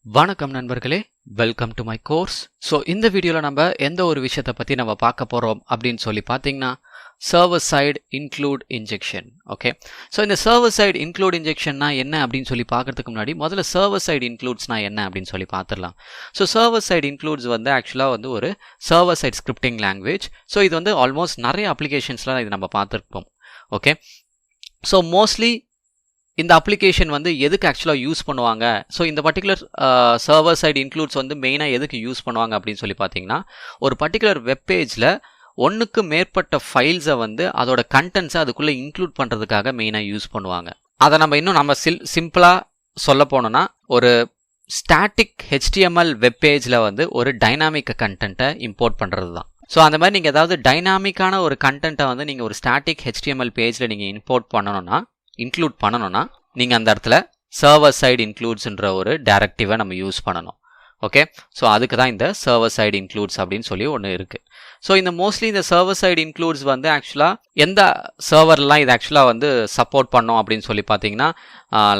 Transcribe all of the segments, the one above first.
வணக்கம் நண்பர்களே, welcome to my course. So இந்த வீடியோவில் நம்ம எந்த ஒரு விஷயத்தை பற்றி நம்ம பார்க்க போகிறோம் அப்படின்னு சொல்லி பார்த்தீங்கன்னா server side include injection. Okay, so இந்த சர்வர் சைடு இன்க்ளூட் இன்ஜெக்ஷன்னா என்ன அப்படின்னு சொல்லி பார்க்கறதுக்கு முன்னாடி முதல்ல சர்வர் சைடு இன்க்ளூட்ஸ்னா என்ன அப்படின்னு சொல்லி பார்த்துடலாம். ஸோ சர்வர் சைடு இன்க்ளூட்ஸ் வந்து ஆக்சுவலாக வந்து ஒரு server side scripting language. So இது வந்து ஆல்மோஸ்ட் நிறைய அப்ளிகேஷன்ஸ்லாம் இது நம்ம பார்த்துருப்போம். ஓகே, ஸோ மோஸ்ட்லி இந்த அப்ளிகேஷன் வந்து எதுக்கு ஆக்சுவலாக யூஸ் பண்ணுவாங்க, ஸோ இந்த பர்டிகுலர் சர்வர் சைடு இன்க்ளூட்ஸ் வந்து மெயினாக எதுக்கு யூஸ் பண்ணுவாங்க அப்படின்னு சொல்லி பார்த்தீங்கன்னா, ஒரு பர்டிகுலர் வெப்பேஜில் ஒன்றுக்கு மேற்பட்ட ஃபைல்ஸை வந்து அதோட கண்டென்ட்ஸை அதுக்குள்ளே இன்க்ளூட் பண்ணுறதுக்காக மெயினாக யூஸ் பண்ணுவாங்க. அதை நம்ம சிம்பிளாக சொல்ல போனோம்னா, ஒரு ஸ்டாட்டிக் HTML வெப்பேஜில் வந்து ஒரு டைனாமிக் கண்டென்ட்டை இம்போர்ட் பண்ணுறது தான். ஸோ அந்த மாதிரி நீங்கள் ஏதாவது டைனாமிக்கான ஒரு கண்டென்ட்டை வந்து நீங்கள் ஒரு ஸ்டாட்டிக் HTML பேஜில் நீங்கள் இன்க்ளூட் பண்ணணும்னா நீங்கள் அந்த இடத்துல சர்வர் சைடு இன்க்ளூட்ஸ்ன்ற ஒரு டைரக்டிவை நம்ம யூஸ் பண்ணணும். ஓகே, ஸோ அதுக்கு தான் இந்த சர்வர் சைடு இன்க்ளூட்ஸ் அப்படின்னு சொல்லி ஒன்று இருக்குது. ஸோ இந்த மோஸ்ட்லி இந்த சர்வர் சைடு இன்க்ளூட்ஸ் வந்து ஆக்சுவலாக எந்த சர்வர்லாம் இது ஆக்சுவலாக வந்து சப்போர்ட் பண்ணோம் அப்படின்னு சொல்லி பார்த்தீங்கன்னா,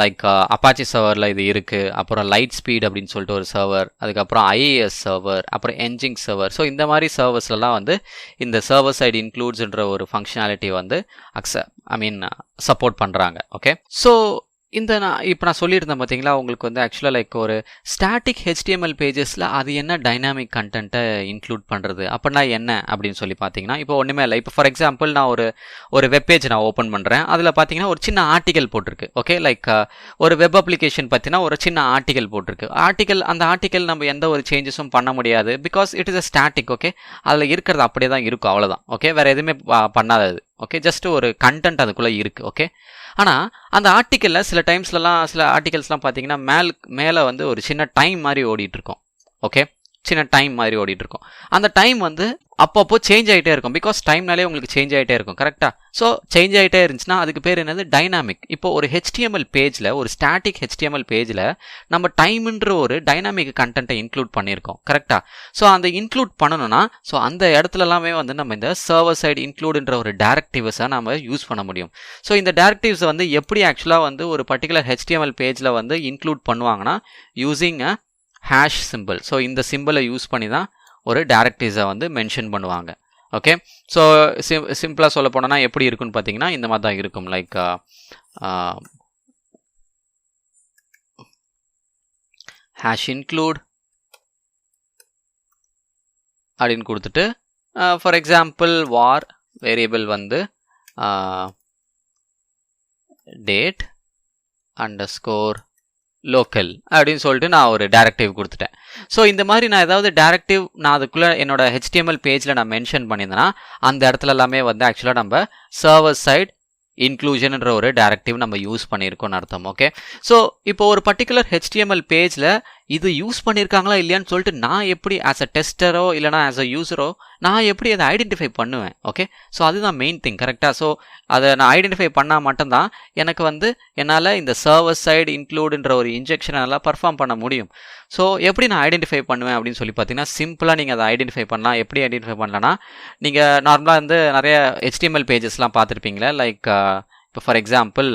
லைக் அப்பாச்சி சர்வரில் இது இருக்குது, அப்புறம் லைட் ஸ்பீட் அப்படின்னு சொல்லிட்டு ஒரு சர்வர், அதுக்கப்புறம் IIS சர்வர், அப்புறம் என்ஜிங் சர்வர். ஸோ இந்த மாதிரி சர்வர்ஸ்லாம் வந்து இந்த சர்வர் சைடு இன்க்ளூட்ஸ்ன்ற ஒரு ஃபங்க்ஷனாலிட்டி வந்து சப்போர்ட் பண்ணுறாங்க. ஓகே, ஸோ இப்போ நான் சொல்லியிருந்தேன் பார்த்தீங்களா, உங்களுக்கு வந்து ஆக்சுவலாக லைக் ஒரு ஸ்டாட்டிக் HTML பேஜஸில் அது என்ன டைனாமிக் கண்டென்ட்டை இன்க்ளூட் பண்ணுறது அப்படின்னா என்ன அப்படின்னு சொல்லி பார்த்தீங்கன்னா, இப்போ ஒன்றுமே இல்லை. இப்போ ஃபார் எக்ஸாம்பிள் நான் ஒரு வெப்பேஜ் நான் ஓப்பன் பண்ணுறேன். அதில் பார்த்தீங்கன்னா ஒரு சின்ன ஆர்டிகல் போட்டிருக்கு. ஓகே, லைக் ஒரு வெப் அப்ளிகேஷன் பற்றினா ஒரு சின்ன ஆர்டிகல் போட்டிருக்கு. அந்த ஆர்டிகல் நம்ம எந்த ஒரு சேஞ்சஸும் பண்ண முடியாது, because it is a static. Okay, அதில் இருக்கிறது அப்படியே தான் இருக்கும், அவ்வளோதான். ஓகே, வேறு எதுவுமே பண்ணாதது. ஓகே, ஜஸ்ட் ஒரு கண்டென்ட் அதுக்குள்ளே இருக்குது. ஓகே, ஆனால் அந்த ஆர்டிக்கலில் சில ஆர்டிகல்ஸ்லாம் பார்த்தீங்கன்னா மேலே வந்து ஒரு சின்ன டைம் மாதிரி ஓடிட்டுருக்கோம். ஓகே, சின்ன டைம் மாதிரி ஓடிட்டுருக்கோம். அந்த டைம் வந்து அப்பப்போ சேஞ்ச் ஆகிட்டே இருக்கும், பிகாஸ் டைம்னாலே உங்களுக்கு சேஞ்ச் ஆகிட்டே இருக்கும். கரெக்டாக? ஸோ சேஞ்ச் ஆகிட்டே இருந்துச்சுன்னா அதுக்கு பேர் என்னது, டைனாமிக். இப்போ ஒரு HTML பேஜில், ஒரு ஸ்டாட்டிக் HTML பேஜில் நம்ம டைம்ன்ற ஒரு டைனாமிக் கண்டென்ட்டை இன்க்ளூட் பண்ணியிருக்கோம். கரெக்டாக? ஸோ அந்த இன்க்ளூட் பண்ணணும்னா, ஸோ அந்த இடத்துலலாமே வந்து நம்ம இந்த சர்வர் சைடு இன்க்ளூடுன்ற ஒரு டைரக்டிவ்ஸை நம்ம யூஸ் பண்ண முடியும். ஸோ இந்த டைரக்டிவ்ஸை வந்து எப்படி ஆக்சுவலாக வந்து ஒரு பர்டிகுலர் HTML பேஜில் வந்து இன்க்ளூட் பண்ணுவாங்கன்னா, யூஸிங் அ ஹேஷ் சிம்பிள். ஸோ இந்த சிம்பிளை யூஸ் பண்ணி தான் ஒரு டைரக்டிவ்ஸை வந்து மென்ஷன் பண்ணுவாங்க. ஓகே, ஸோ சிம்பிளாக சொல்ல போனோன்னா எப்படி இருக்குன்னு பார்த்தீங்கன்னா இந்த மாதிரி தான் இருக்கும். லைக் ஹேஷ் இன்க்ளூட் அப்படின்னு கொடுத்துட்டு, ஃபார் எக்ஸாம்பிள் வார் வேரியபிள் வந்து டேட் அண்டர்ஸ்கோர் லோக்கல் அப்படின்னு சொல்லிட்டு நான் ஒரு டைரக்டிவ் கொடுத்துட்டேன். ஸோ இந்த மாதிரி நான் ஏதாவது டைரக்டிவ் நான் அதுக்குள்ளே என்னோட HTML பேஜில் நான் மென்ஷன் பண்ணியிருந்தேன்னா அந்த இடத்துல எல்லாமே வந்து ஆக்சுவலாக நம்ம சர்வர் சைடு இன்க்ளூஷன்ன்ற ஒரு டைரக்டிவ் நம்ம யூஸ் பண்ணியிருக்கோம்னு அர்த்தம். ஓகே, ஸோ இப்போ ஒரு பர்டிகுலர் HTML பேஜில் இது யூஸ் பண்ணியிருக்காங்களா இல்லையான்னு சொல்லிட்டு நான் எப்படி ஆஸ் அ டெஸ்டரோ இல்லைனா ஆஸ் அ யூஸரோ நான் எப்படி அதை ஐடென்டிஃபை பண்ணுவேன்? ஓகே, ஸோ அதுதான் மெயின் திங். கரெக்டாக? ஸோ அதை நான் ஐடென்டிஃபை பண்ணால் மட்டும்தான் எனக்கு வந்து என்னால் இந்த சர்வர் சைடு இன்க்ளூடுன்ற ஒரு இன்ஜெக்ஷனை நல்லா பர்ஃபார்ம் பண்ண முடியும். ஸோ எப்படி நான் ஐடென்டிஃபை பண்ணுவேன் அப்படின்னு சொல்லி பார்த்தீங்கன்னா, சிம்பிளாக நீங்கள் அதை ஐடென்டிஃபை பண்ணலாம். எப்படி ஐடென்டிஃபை பண்ணலான்னா, நீங்கள் நார்மலாக வந்து நிறைய HTML பேஜஸ்லாம் பார்த்துருப்பீங்களா, லைக் இப்போ ஃபார் எக்ஸாம்பிள்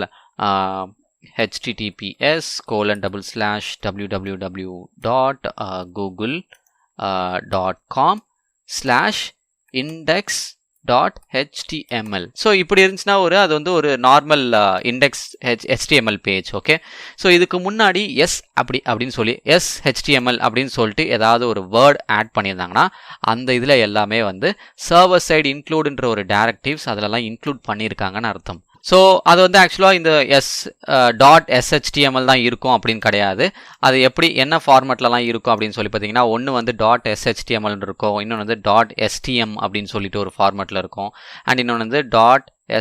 https://www.google.com/index.html. ஸோ இப்படி இருந்துச்சுன்னா அது வந்து ஒரு normal index HTML page. Okay, so இதுக்கு முன்னாடி அப்படின்னு சொல்லி HTML அப்படின்னு சொல்லிட்டு ஏதாவது ஒரு வேர்ட் ஆட் பண்ணியிருந்தாங்கன்னா அந்த இதில் எல்லாமே வந்து சர்வர் சைடு இன்க்ளூடுன்ற ஒரு டைரக்டிவ்ஸ் அதிலெல்லாம் இன்க்ளூட் பண்ணியிருக்காங்கன்னு அர்த்தம். ஸோ அது வந்து ஆக்சுவலாக இந்த .shtml தான் இருக்கும் அப்படின்னு கிடையாது. அது எப்படி என்ன ஃபார்மேட்லலாம் இருக்கும் அப்படின்னு சொல்லி பார்த்தீங்கன்னா, ஒன்று வந்து .shtml இருக்கும், இன்னொன்று வந்து .stm அப்படின்னு சொல்லிட்டு ஒரு ஃபார்மேட்டில் இருக்கும், அண்ட் இன்னொன்று வந்து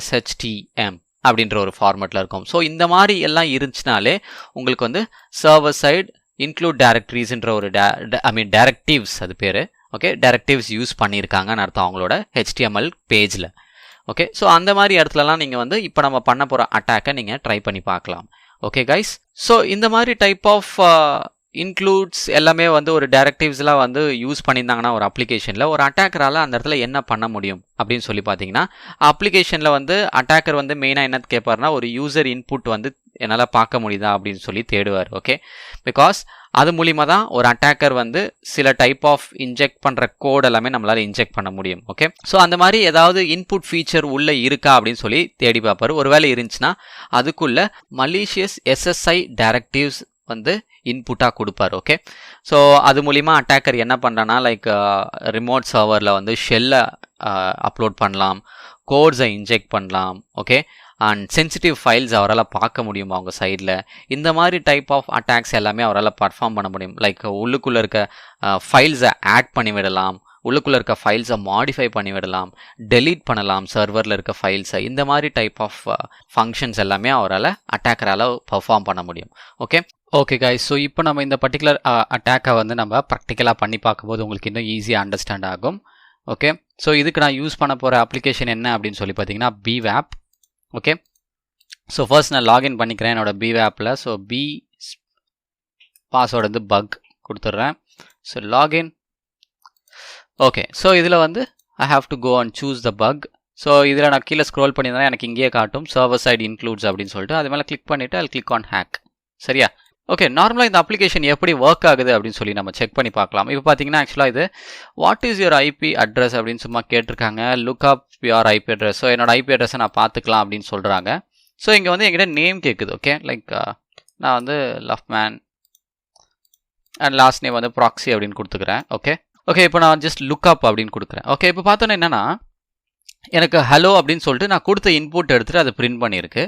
.shtm அப்படின்ற ஒரு ஃபார்மேட்டில் இருக்கும். ஸோ இந்த மாதிரி எல்லாம் இருந்துச்சுனாலே உங்களுக்கு வந்து சர்வர் சைடு இன்க்ளூட் டைரக்டரிஸ்ன்ற ஒரு டைரக்டிவ்ஸ் அது பேர். ஓகே, டைரக்டிவ்ஸ் யூஸ் பண்ணியிருக்காங்கன்னு அர்த்தம் அவங்களோட HTML பேஜில். ஓகே, ஸோ அந்த மாதிரி இடத்துலலாம் நீங்கள் வந்து இப்போ நம்ம பண்ண போகிற அட்டாக்கை நீங்கள் ட்ரை பண்ணி பார்க்கலாம். ஓகே கைஸ், ஸோ இந்த மாதிரி டைப் ஆஃப் இன்க்ளூட்ஸ் எல்லாமே வந்து ஒரு டைரக்டிவ்ஸ்லாம் வந்து யூஸ் பண்ணியிருந்தாங்கன்னா ஒரு அப்ளிகேஷனில் ஒரு அட்டாக்கரால் அந்த இடத்துல என்ன பண்ண முடியும் அப்படின்னு சொல்லி பார்த்தீங்கன்னா, அப்ளிகேஷனில் வந்து அட்டாக்கர் வந்து மெயினாக என்ன கேட்பாருன்னா, ஒரு யூசர் இன்புட் வந்து என்னால் பார்க்க முடியுதா அப்படின்னு சொல்லி தேடுவார். ஓகே, பிகாஸ் அது மூலிமா தான் ஒரு அட்டாக்கர் வந்து சில டைப் ஆஃப் இன்ஜெக்ட் பண்ணுற கோட் எல்லாமே நம்மளால் இன்ஜெக்ட் பண்ண முடியும். ஓகே, ஸோ அந்த மாதிரி ஏதாவது இன்புட் ஃபீச்சர் உள்ளே இருக்கா அப்படின்னு சொல்லி தேடி பார்ப்பார். ஒருவேளை இருந்துச்சுன்னா அதுக்குள்ள மலீஷியஸ் SSI டைரக்டிவ்ஸ் வந்து இன்புட்டாக கொடுப்பார். ஓகே, ஸோ அது மூலிமா அட்டாக்கர் என்ன பண்ணுறான்னா லைக் ரிமோட் சர்வரில் வந்து ஷெல்லை அப்லோட் பண்ணலாம், கோட்ஸை இன்ஜெக்ட் பண்ணலாம். ஓகே, அண்ட் சென்சிட்டிவ் ஃபைல்ஸ் அவரால் பார்க்க முடியும் அவங்க சைடில். இந்த மாதிரி டைப் ஆஃப் அட்டாக்ஸ் எல்லாமே அவரால் பர்ஃபார்ம் பண்ண முடியும். லைக் உள்ளுக்குள்ளே இருக்க ஃபைல்ஸை ஆட் பண்ணி விடலாம், உள்ளுக்குள்ளே இருக்க ஃபைல்ஸை மாடிஃபை பண்ணி விடலாம், டெலீட் பண்ணலாம் சர்வரில் இருக்க ஃபைல்ஸை. இந்த மாதிரி டைப் ஆஃப் ஃபங்க்ஷன்ஸ் எல்லாமே அவரால் அட்டாக்கரால் பர்ஃபார்ம் பண்ண முடியும். ஓகே ஓகே கைஸ், ஸோ இப்போ நம்ம இந்த பர்டிகுலர் அட்டாக்கை வந்து நம்ம ப்ராக்டிக்கலாக பண்ணி பார்க்கும்போது உங்களுக்கு இன்னும் ஈஸியாக அண்டர்ஸ்டாண்ட் ஆகும். ஓகே, ஸோ இதுக்கு நான் யூஸ் பண்ண போகிற அப்ளிகேஷன் என்ன அப்படின்னு சொல்லி பார்த்தீங்கன்னா BWAP. ஓகே, ஸோ ஃபர்ஸ்ட் நான் லாகின் பண்ணிக்கிறேன் என்னோட BWAPல. ஸோ பாஸ்வேர்டு வந்து பக் கொடுத்துட்றேன். So login. ஓகே, ஸோ இதில் வந்து I have to go and choose the bug. So இதில் நான் கீழே ஸ்க்ரோல் பண்ணியிருந்தேன், எனக்கு இங்கேயே காட்டும் சர்வர் சைடு இன்க்ளூட்ஸ் அப்படின்னு சொல்லிட்டு. அது மேலே கிளிக் பண்ணிவிட்டு அது கிளிக் ஆன் ஹேக். சரியா? ஓகே, நார்மலாக இந்த அப்ளிகேஷன் எப்படி ஒர்க் ஆகுது அப்படின்னு சொல்லி நம்ம செக் பண்ணி பார்க்கலாம். இப்போ பார்த்தீங்கன்னா ஆக்சுவலாக இது what is your IP address அப்படின்னு சும்மா கேட்டிருக்காங்க. Look up your IP address. So என்னோட ஐபி அட்ரஸை நான் பார்த்துக்கலாம் அப்படின்னு சொல்கிறாங்க. ஸோ இங்கே வந்து என்கிட்ட நேம் கேட்குது. ஓகே, லைக் நான் வந்து லவ்மேன் அண்ட் லாஸ்ட் நேம் வந்து ப்ராக்ஸி அப்படின்னு கொடுத்துக்கிறேன். ஓகே ஓகே, இப்போ நான் ஜஸ்ட் லுக் அப் அப்படின்னு கொடுக்குறேன். ஓகே, இப்போ பார்த்தோன்னா என்னென்னா எனக்கு ஹலோ அப்படின்னு சொல்லிட்டு நான் கொடுத்த இன்புட் எடுத்துகிட்டு அதை பிரிண்ட் பண்ணியிருக்கு.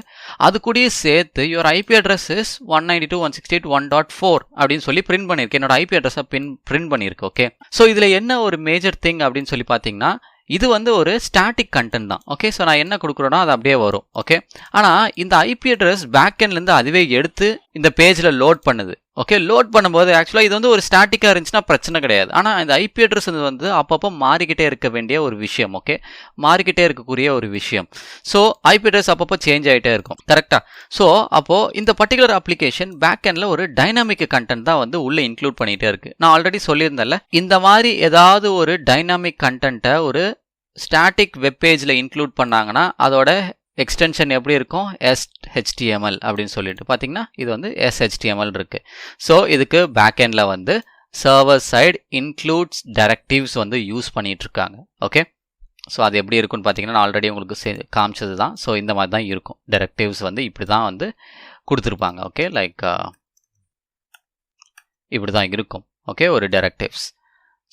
அது கூடயே சேர்த்து யுவர் ஐபி அட்ரஸ் இஸ் 192.168.1.4 அப்படின்னு சொல்லி பிரிண்ட் பண்ணியிருக்கு. என்னோட ஐபி அட்ரஸை பிரிண்ட் பண்ணியிருக்கு. ஓகே, ஸோ இதில் என்ன ஒரு மேஜர் திங் அப்படின்னு சொல்லி பார்த்தீங்கன்னா இது வந்து ஒரு ஸ்டாட்டிக் கண்டென்ட் தான். ஓகே, ஸோ நான் என்ன கொடுக்குறேனோ அது அப்படியே வரும். ஓகே, ஆனால் இந்த ஐபி அட்ரஸ் பேக்எண்ட்லேருந்து அதுவே எடுத்து இந்த பேஜில் லோட் பண்ணுது. ஓகே, லோட் பண்ணும்போது ஆக்சுவலாக இது வந்து ஒரு ஸ்டாட்டிக்காக இருந்துச்சுன்னா பிரச்சனை கிடையாது. ஆனால் இந்த ஐபி அட்ரஸ் வந்து அப்பப்போ மாறிக்கிட்டே இருக்க வேண்டிய ஒரு விஷயம். ஓகே, மாறிக்கிட்டே இருக்கக்கூடிய ஒரு விஷயம். ஸோ ஐபி அட்ரஸ் அப்பப்போ சேஞ்ச் ஆகிட்டே இருக்கும். கரெக்டாக? ஸோ அப்போது இந்த பர்டிகுலர் அப்ளிகேஷன் பேக்எண்டில் ஒரு டைனாமிக் கண்டென்ட் தான் வந்து உள்ளே இன்க்ளூட் பண்ணிகிட்டே இருக்குது. நான் ஆல்ரெடி சொல்லியிருந்தேன்ல, இந்த மாதிரி ஏதாவது ஒரு டைனாமிக் கண்டென்ட்டை ஒரு ஸ்டாட்டிக் வெப்பேஜில் இன்க்ளூட் பண்ணாங்கன்னா அதோட எக்ஸ்டென்ஷன் எப்படி இருக்கும்? SHTML அப்படின்னு சொல்லிட்டு பார்த்தீங்கன்னா இது வந்து SHTML இருக்குது. ஸோ இதுக்கு பேக்எண்டில் வந்து சர்வர் சைடு இன்க்ளூட்ஸ் டைரக்டிவ்ஸ் வந்து யூஸ் பண்ணிகிட்ருக்காங்க. ஓகே, ஸோ அது எப்படி இருக்குன்னு பார்த்தீங்கன்னா நான் ஆல்ரெடி உங்களுக்கு காமிச்சது தான். ஸோ இந்த மாதிரி தான் இருக்கும். டைரக்டிவ்ஸ் வந்து இப்படி தான் வந்து கொடுத்துருப்பாங்க. ஓகே, லைக் இப்படி தான் இருக்கும். ஓகே, ஒரு டைரக்டிவ்ஸ்.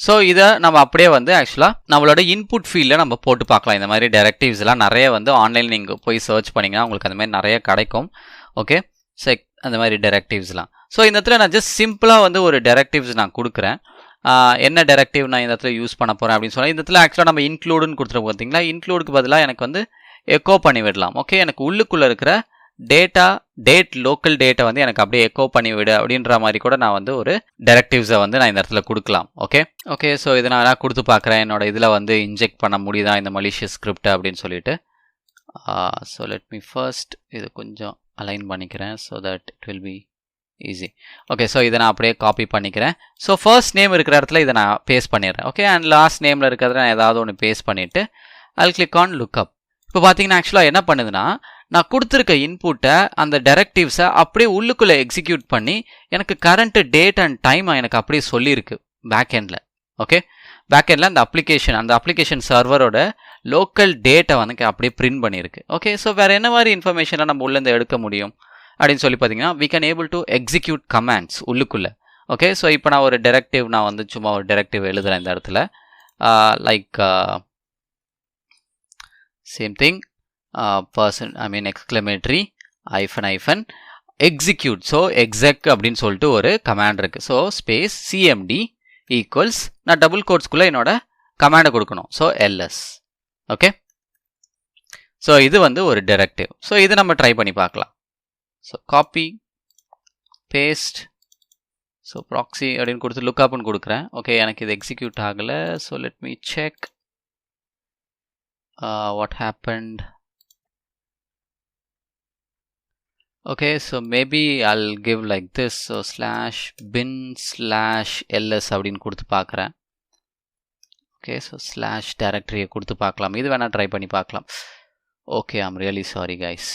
ஸோ இதை நம்ம அப்படியே வந்து ஆக்சுவலாக நம்மளோட இன்புட் ஃபீல்டில் நம்ம போட்டு பார்க்கலாம். இந்த மாதிரி டைரக்டிவ்ஸ்லாம் நிறைய வந்து ஆன்லைனில் நீங்கள் போய் சர்ச் பண்ணிங்கன்னா உங்களுக்கு அந்த மாதிரி நிறைய கிடைக்கும். ஓகே, அந்த மாதிரி டைரக்டிவ்ஸ்லாம். ஸோ இந்த இடத்துல நான் ஜஸ்ட் சிம்பிளாக வந்து ஒரு டைரக்டிவ்ஸ் நான் கொடுக்குறேன். என்ன டைரக்டிவ் நான் இந்த இடத்துல யூஸ் பண்ண போகிறேன் அப்படின்னு சொன்னால் இந்த இடத்துல ஆக்சுவலாக நம்ம இன்க்ளூடுன்னு கொடுத்துருப்போம். பார்த்தீங்களா, இன்க்ளூடுக்கு பதிலாக எனக்கு வந்து எக்கோ பண்ணி விடலாம். ஓகே, எனக்கு உள்ளுக்குள்ளே இருக்கிற லோக்கல் டேட்டா வந்து எனக்கு அப்படியே எக்கோ பண்ணி விடு அப்படின்ற மாதிரி கூட நான் வந்து ஒரு டைரக்டிவ்ஸை வந்து நான் இந்த இடத்துல கொடுக்கலாம். ஓகே ஓகே, ஸோ இதை நான் கொடுத்து பார்க்குறேன் என்னோட இதில் வந்து இன்ஜெக்ட் பண்ண முடியுதா இந்த மலிஷியஸ் ஸ்கிரிப்ட் அப்படின்னு சொல்லிட்டு. ஸோ லெட் மீ ஃபர்ஸ்ட் இது கொஞ்சம் அலைன் பண்ணிக்கிறேன் so that it will be easy. Okay, so இதை நான் அப்படியே காப்பி பண்ணிக்கிறேன். ஸோ ஃபர்ஸ்ட் நேம் இருக்கிற இடத்துல இதை நான் பேஸ்ட் பண்ணிடுறேன். ஓகே, அண்ட் லாஸ்ட் நேமில் இருக்கிறத நான் ஏதாவது ஒன்று பேஸ்ட் பண்ணிவிட்டு I'll click on lookup. இப்போ பார்த்தீங்கன்னா ஆக்சுவலாக என்ன பண்ணுதுன்னா நான் கொடுத்துருக்க இன்புட்டை அந்த டைரக்டிவ்ஸை அப்படியே உள்ளுக்குள்ளே எக்ஸிக்யூட் பண்ணி எனக்கு கரண்ட் டேட் அண்ட் டைம் எனக்கு அப்படியே சொல்லியிருக்கு பேக்எண்டில். ஓகே, பேக்எண்டில் அந்த அப்ளிகேஷன் சர்வரோட லோக்கல் டேட்டை வந்து அப்படியே பிரிண்ட் பண்ணியிருக்கு. ஓகே, ஸோ வேறு என்ன மாதிரி இன்ஃபர்மேஷனை நம்ம உள்ளேருந்து எடுக்க முடியும் அப்படின்னு சொல்லி பார்த்தீங்கன்னா we can able to execute commands உள்ளுக்குள்ளே. ஓகே, ஸோ இப்போ நான் ஒரு டைரக்டிவ் நான் வந்து சும்மா ஒரு டைரக்டிவ் எழுதுகிறேன் இந்த இடத்துல. Like same thing exclamatory hyphen execute. So exec அப்படின்னு சொல்லிட்டு ஒரு கமாண்ட் இருக்குது. ஸோ ஸ்பேஸ் cmd ஈக்குவல்ஸ் நான் டபுள் கோட்ஸ்குள்ளே என்னோட கமாண்டை கொடுக்கணும். So ls. ஓகே, ஸோ இது வந்து ஒரு டைரக்டிவ். ஸோ இது நம்ம ட்ரை பண்ணி பார்க்கலாம். So copy paste. So proxy அப்படின்னு கொடுத்து லுக்அப்னு கொடுக்குறேன். ஓகே, எனக்கு இது எக்ஸிக்யூட் ஆகலை. So let me check what happened. Okay, so maybe I'll give like this. So /bin/ls அப்படின்னு கொடுத்து பார்க்குறேன். ஓகே, ஸோ ஸ்லாஷ் டைரக்டரியை கொடுத்து பார்க்கலாம். இது வேணால் ட்ரை பண்ணி பார்க்கலாம். Okay, I'm really sorry guys.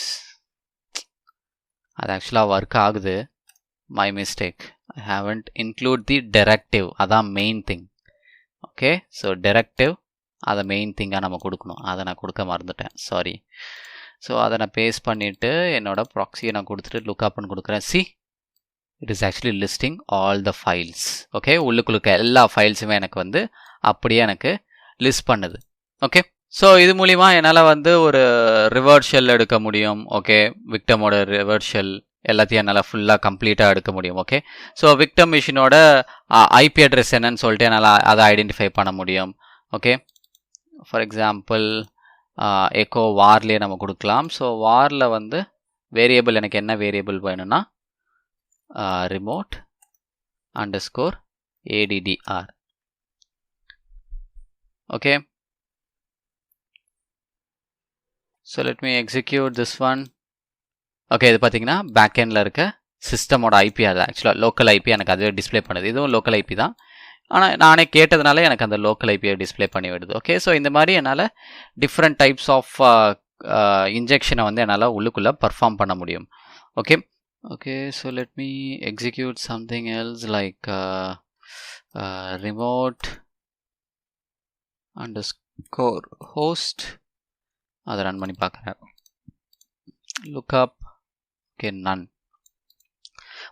அது ஆக்சுவலாக ஒர்க் ஆகுது. My mistake. I haven't include the directive. அதான் main thing. Okay, so directive அதை மெயின் திங்காக நம்ம கொடுக்கணும். அதை நான் கொடுக்க மறந்துட்டேன், சாரி. ஸோ அதை நான் பேஸ்ட் பண்ணிவிட்டு என்னோட ப்ராக்ஸியை நான் கொடுத்துட்டு லுக்அப்னு கொடுக்குறேன். C, it is actually listing all the files. Okay, உள்ளுக்குள்ள எல்லா ஃபைல்ஸுமே எனக்கு வந்து அப்படியே எனக்கு லிஸ்ட் பண்ணுது. ஓகே, ஸோ இது மூலிமா என்னால் வந்து ஒரு ரிவர்ஷல் எடுக்க முடியும். ஓகே, விக்டமோட ரிவர்ஷல் எல்லாத்தையும் என்னால் ஃபுல்லாக கம்ப்ளீட்டாக எடுக்க முடியும். ஓகே, ஸோ விக்டம் மிஷினோட ஐபி அட்ரஸ் என்னன்னு சொல்லிட்டு என்னால் அதை ஐடென்டிஃபை பண்ண முடியும். ஓகே, ஃபார் எக்ஸாம்பிள் எக்கோ வார்லேயே நம்ம கொடுக்கலாம். ஸோ வாரில் வந்து வேரியபிள் எனக்கு என்ன வேரியபிள் வேணும்னா remote underscore addr. Okay, so let me execute this one. Okay, இது பார்த்தீங்கன்னா பேக்எண்டில் இருக்க சிஸ்டமோட ஐபி. அது ஆக்சுவலாக லோக்கல் ஐபி எனக்கு அதுவே டிஸ்பிளே பண்ணுது. இதுவும் லோக்கல் ஐபி தான், ஆனால் நானே கேட்டதுனால எனக்கு அந்த லோக்கல் ஐபியை டிஸ்பிளே பண்ணி விடுது. ஓகே, ஸோ இந்த மாதிரி என்னால் டிஃப்ரெண்ட் டைப்ஸ் ஆஃப் இன்ஜெக்ஷனை வந்து என்னால் உள்ளுக்குள்ளே பர்ஃபார்ம் பண்ண முடியும். Okay, okay, so let me execute something else like remote underscore host. அதை ரன் பண்ணி பார்க்குறேன். lookup. okay, none.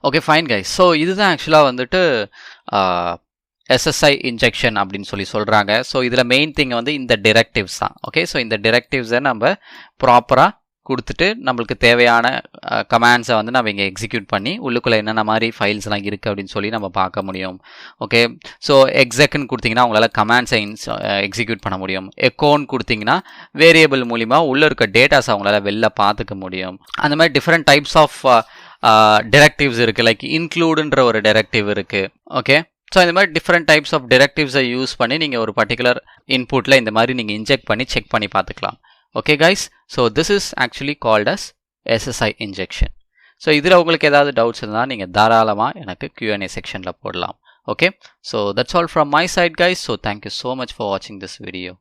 okay, fine guys. So இதுதான் ஆக்சுவலாக வந்துட்டு SSI இன்ஜெக்ஷன் அப்படின்னு சொல்லி சொல்கிறாங்க. ஸோ இதில் மெயின் திங் வந்து இந்த டிரெக்டிவ்ஸ் தான். ஓகே, ஸோ இந்த டிரெக்டிவ்ஸை நம்ம ப்ராப்பராக கொடுத்துட்டு நம்மளுக்கு தேவையான கமாண்ட்ஸை வந்து நம்ம இங்கே எக்ஸிக்யூட் பண்ணி உள்ளுக்குள்ளே என்னென்ன மாதிரி ஃபைல்ஸ்லாம் இருக்குது அப்படின்னு சொல்லி நம்ம பார்க்க முடியும். ஓகே, ஸோ எக்ஸெக்ட்னு கொடுத்தீங்கன்னா உங்களால் கமாண்ட்ஸை எக்ஸிக்யூட் பண்ண முடியும். எக்கோன்னு கொடுத்தீங்கன்னா வேரியபிள் மூலிமா உள்ளே இருக்க டேட்டாஸை அவங்களால வெளில பார்த்துக்க முடியும். அந்த மாதிரி டிஃப்ரெண்ட் டைப்ஸ் ஆஃப் டிரெக்டிவ்ஸ் இருக்குது. லைக் இன்க்ளூடுன்ற ஒரு டிரெக்டிவ் இருக்குது. ஓகே, ஸோ இந்த மாதிரி டிஃப்ரெண்ட் டைப்ஸ் ஆஃப் டிரெக்டிவ்ஸை யூஸ் பண்ணி நீங்கள் ஒரு பர்டிகுலர் இன்புட்டில் இந்த மாதிரி நீங்கள் இன்ஜெக்ட் பண்ணி செக் பண்ணி பார்த்துக்கலாம். Okay guys, so this is actually called as SSI injection. So இதில் உங்களுக்கு ஏதாவது டவுட்ஸ் இருந்தால் நீங்கள் தாராளமாக எனக்கு Q&A செக்ஷனில் போடலாம். Okay, so that's all from my side guys. So thank you so much for watching this video.